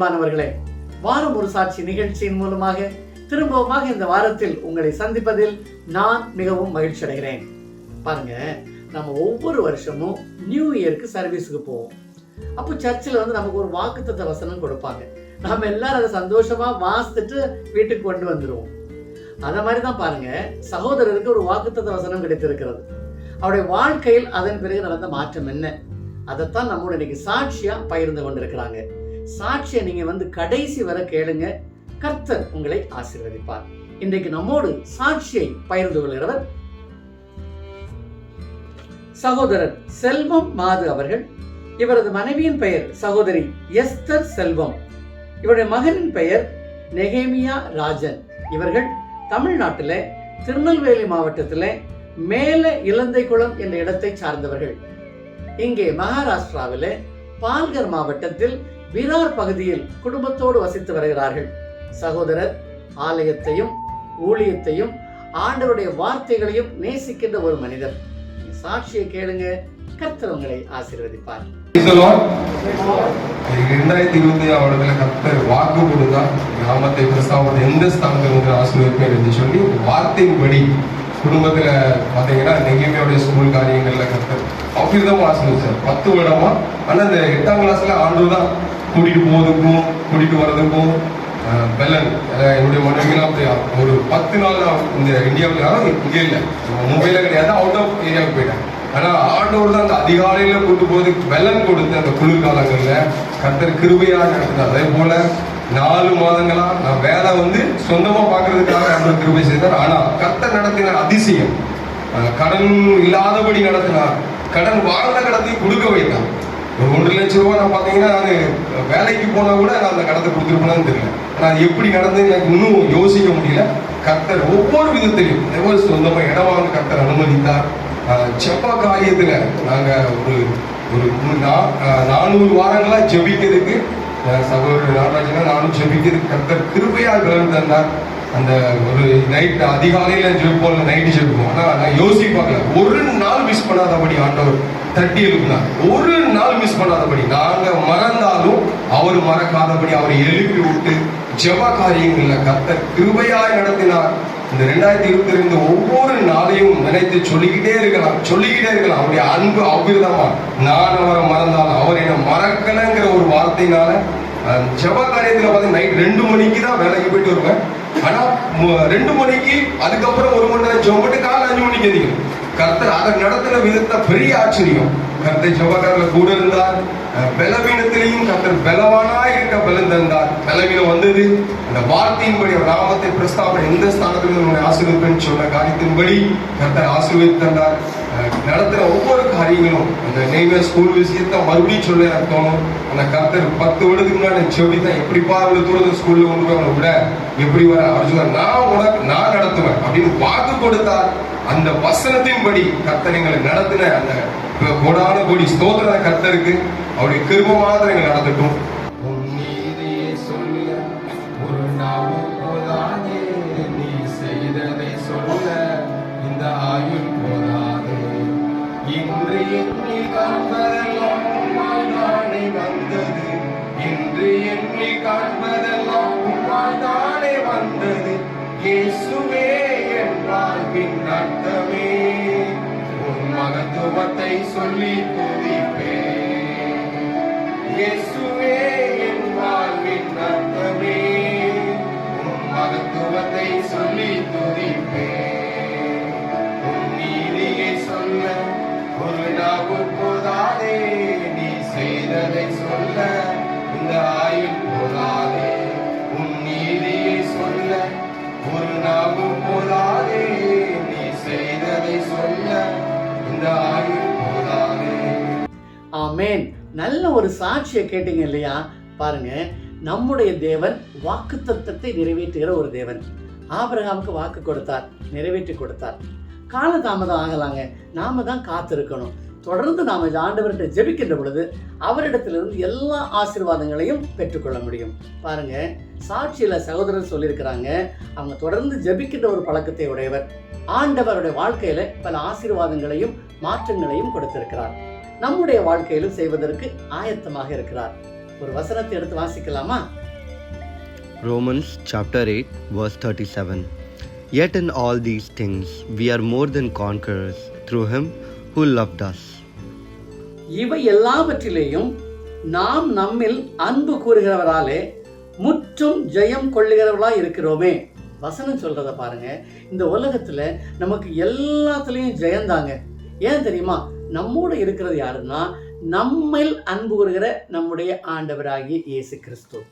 அன்பானவர்களே, வாரம் ஒரு சாட்சி நிகழ்ச்சியின் மூலமாக திரும்பவுமாக இந்த வாரத்தில் உங்களை சந்திப்பதில் நான் மிகவும் மகிழ்ச்சி அடைகிறேன். பாருங்க, நம்ம ஒவ்வொரு வருஷமும் நியூ இயருக்கு சர்வீஸுக்கு போவோம். அப்போ சர்ச்சில் நமக்கு ஒரு வாக்குத்தத்த வசனம் கொடுப்பாங்க. நம்ம எல்லாரும் அதை சந்தோஷமா வாசித்துட்டு வீட்டுக்கு கொண்டு வந்துடுவோம். அத மாதிரி தான் பாருங்க, சகோதரருக்கு ஒரு வாக்குத்தத்த வசனம் கிடைத்திருக்கிறது. அவருடைய வாழ்க்கையில் அதன் பிறகு நடந்த மாற்றம் என்ன, அதைத்தான் நம்மோட இன்னைக்கு சாட்சியா பகிர்ந்து கொண்டிருக்கிறாங்க. சாட்சியை நீங்க கடைசி வரை கேளுங்க, கர்த்தர் உங்களை ஆசீர்வதிப்பார். இன்றைக்கு நம்மோடு சாட்சியை பகிர்ந்து கொள்கிறவர் சகோதரர் செல்வம் மாது அவர்கள். இவரது மனைவியின் பெயர் சகோதரி எஸ்தர் செல்வம். இவருடைய மகனின் பெயர் நெகேமியா ராஜன். இவர்கள் தமிழ்நாட்டில் திருநெல்வேலி மாவட்டத்தில் மேல இலந்தைக்குளம் என்ற இடத்தை சார்ந்தவர்கள். இங்கே மகாராஷ்டிராவில் பால்கர் மாவட்டத்தில் விரார் பகுதியில் குடும்பத்தோடு வசித்து வருகிறார்கள். சகோதரர் ஆலயத்தையும் ஊழியத்தையும் ஆண்டவருடைய வார்த்தைகளையும் நேசிக்கின்ற ஒரு மனிதர். சாட்சியை கேளுங்க, கர்த்தர் உங்களை ஆசீர்வதிப்பார். 2020 கர்த்தர் வாக்கு கொடுத்தா கிராமத்தை பிரசாவத்தை எந்த ஸ்தானத்தில் ஆசீர்வதிப்பேன் என்று சொல்லி வார்த்தையின்படி குடும்பத்துல பாத்தீங்கன்னா நெகேமியாவுடைய ஸ்கூல் காரியங்கள்ல கர்த்தர் அவ்விதமா ஆசீர்வதிச்சார். 10 வருடமா. ஆனா இந்த 8ஆம் கிளாஸ்ல ஆண்டு தான் கூட்டிட்டு போவதுக்கும் கூட்டிட்டு வர்றதுக்கும் பெலன் என்னுடைய மனைவிலாம் அப்படியா ஒரு 10 நாள் இந்த இந்தியாவில் இங்கே இல்லை, மும்பையில கிடையாது, அவுட் ஆஃப் ஏரியாவுக்கு போயிட்டேன். ஆனா ஆண்டவர் தான் அந்த அதிகாலையில கூட்டு போது வெள்ளம் கொடுத்து அந்த குளிர்காலங்கள்ல கர்த்தர் கிருபையா நடத்துனார். அதே போல 4 மாதங்களா நான் வேலை சொந்தமா பாக்குறதுக்காக ஆண்டவர் கிருபை செய்தார். ஆனா கர்த்தர் நடத்தின அதிசயம், கடன் இல்லாதபடி நடத்தினார். கடன் வாழ்ந்த கடத்தையும் கொடுக்க வைத்தார். ஒரு 1 லட்சம் ரூபாய் நான் பாத்தீங்கன்னா நான் வேலைக்கு போனா கூட நான் அந்த கடத்தை கொடுத்துருப்பேன்னு தெரியல. ஆனா அது எப்படி நடந்து எனக்கு இன்னும் யோசிக்க முடியல. கர்த்தர் ஒவ்வொரு விதத்திலையும் சொந்தமா இடம் வாங்க கர்த்தர் அனுமதித்தார். செப்பா காரியத்துல நாங்க ஒரு 400 வாரங்களா ஜெபிக்கிறதுக்கு சகோதரர் நாகராஜனா நானும் ஜெபிக்கிறதுக்கு கர்த்தர் கிருபையா விளந்து தந்தார். அந்த ஒரு நைட் அதிகாலையில ஜெபிப்போம், நைட்டு ஜெபிப்போம். ஆனா நான் யோசிப்பாங்க, ஒரு நாள் மிஸ் பண்ணாதபடி ஆண்டவர் தட்டி எழுப்பினார். ஒரு நாள் மிஸ் பண்ணாதபடி, நாங்க மறந்தாலும் அவர் மறக்காதபடி அவரை எழுப்பி விட்டு ஜெப காரியங்கள்ல கர்த்தர் கிருபையாய் நடத்தினார். இந்த 2022 ஒவ்வொரு நாளையும் நினைத்து சொல்லிக்கிட்டே இருக்கலாம். அவருடைய அன்பு அவ்விதமா, நான் அவரை மறந்தாலும் அவர் என்ன மறக்கலைங்கிற ஒரு வார்த்தையினால ஜெப காரியத்துல பார்த்தீங்கன்னா நைட் 2 மணிக்கு தான் வேலைக்கு போயிட்டு வருவேன். ஆனா 2 மணிக்கு அதுக்கப்புறம் 1 மணி நேரம் ஜெபம் பண்ணி காலை 5 மணிக்கு எதிரும். கர்த்தர் அதை நடத்தின விதத்தை பெரிய ஆச்சரியம். கர்த்தர் ஜெபக்காரர்கள் கூட இருந்தார். பலவீனத்திலையும் கர்த்தர் பலவானாய் இருக்க பலன் தந்தார். பலவீனம் வந்தது, அந்த வார்த்தையின்படி நாமத்தை பிரஸ்தாபனை எந்த ஸ்தானத்திலும் ஆசீர்வதிப்பேன்னு சொன்ன காரியத்தின்படி கர்த்தர் ஆசீர்வதித்து தந்தார். நடத்துற ஒவ்வொரு காரியங்களும் அந்த நெய்வே ஸ்கூல் விஷயத்த மறுபடியும் சொல்ல எனக்கு தோணும். அந்த கர்த்தர் 10 வருடத்துக்கு முன்னாடி சொல்லித்தான் எப்படிப்பா அவ்வளவு தூரத்து ஸ்கூல்ல கொண்டு போய் அவனை விட எப்படி வர அவர் நான் நடத்துவேன் அப்படின்னு வாக்கு கொடுத்தார். அந்த வசனத்தின்படி கர்த்தர் எங்களை நடத்தின அந்த கோடான கோடி ஸ்தோத்திர கர்த்தருக்கு அவருடைய கிருபை மாத்திரம் எங்களை நடத்தட்டும். ஒரு நாளும் போதாதே, நீ செய்ததை சொல்ல இந்த ஆயுள் போதாதே. இன்று எண்ணி காண்பதெல்லாம் உம்மால்தானே வந்தது. இன்று எண்ணி காண்பதெல்லாம் உம்மால்தானே வந்தது. இயேசுவே என் வாழ்வின் அர்த்தமே, உன் மகத்துவத்தை சொல்லி துதிப்பேன். இயேசுவே என் வாழ்வின் அர்த்தமே, உன் மகத்துவத்தை சொல்லி துதிப்பேன். உன் நீதியை சொல்ல ஒரு நாவு போதாதே, நீ செய்ததை சொல்ல இந்த ஆயுள் போதாதே. உன் நீதியை சொல்ல ஒரு நாவு போதாதே, நீ செய்ததை சொல்ல இந்த ஆயுள் போதாதே. ஆமென். நல்ல ஒரு சாட்சியை கேட்டீங்க இல்லையா? பாருங்க, நம்முடைய தேவன் வாக்குத்தத்தத்தை நிறைவேற்றுகிற ஒரு தேவன். ஆபிரகாமுக்கு வாக்கு கொடுத்தார், நிறைவேற்றி கொடுத்தார். காலதாமதம் ஆகலாங்க, நாம தான் காத்திருக்கணும். தொடர்ந்து நாம ஆண்டவர்கிட்ட ஜெபிக்கின்ற பொழுது அவரிடத்திலிருந்து எல்லா ஆசீர்வாதங்களையும் பெற்றுக்கொள்ள முடியும். பாருங்க, சாட்சியில சகோதரர் சொல்லியிருக்கிறாங்க, அவங்க தொடர்ந்து ஜெபிக்கின்ற ஒரு பழக்கத்தை உடையவர். ஆண்டவருடைய வாழ்க்கையில பல ஆசீர்வாதங்களையும் மாற்றங்களையும் கொடுத்திருக்கிறார். நம்முடைய வாழ்க்கையிலும் செய்வதற்கு ஆயத்தமாக இருக்கிறார். ஒரு வசனத்தை எடுத்து வாசிக்கலாமா? Romans chapter 8 verse 37. Yet in all these things we are more than conquerors through him who loved us. இவை எல்லாவற்றிலேயும் நாம் நம்மில் அன்பு கூறுகிறவராலே முற்றும் ஜெயம் கொள்ளுகிறவர்களாய் இருக்கிறோமே. வசனம் சொல்றத பாருங்க. இந்த உலகத்துல நமக்கு எல்லாத்துலயும் ஜெயந்தாங்க. ஏன் தெரியுமா? நம்மோட இருக்கிறது யாருன்னா, நம்மில் அன்பு கூறுகிற நம்முடைய ஆண்டவராகிய இயேசு கிறிஸ்து.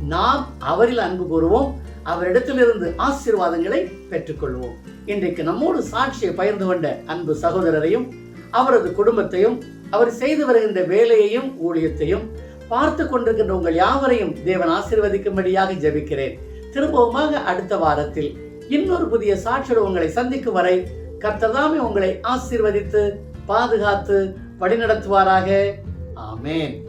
நாம் அவரில் அன்பு கூறுவோம், அவரிடத்திலிருந்து ஆசீர்வாதங்களை பெற்றுக்கொள்வோம். இன்றைக்கு நம்மோடு சாட்சியை பகிர்ந்து கொண்ட அன்பு சகோதரரையும் அவரது குடும்பத்தையும் அவர் செய்து வருகின்ற வேலையையும் ஊழியத்தையும் பார்த்து கொண்டிருக்கின்ற உங்கள் யாவரையும் தேவன் ஆசீர்வதிக்கும்படியாக ஜெபிக்கிறேன். திரும்பவுமாக அடுத்த வாரத்தில் இன்னொரு புதிய சாட்சியோடு உங்களை சந்திக்கும் வரை கர்த்தர் தாமே உங்களை ஆசீர்வதித்து பாதுகாத்து வழிநடத்துவாராக. ஆமென்.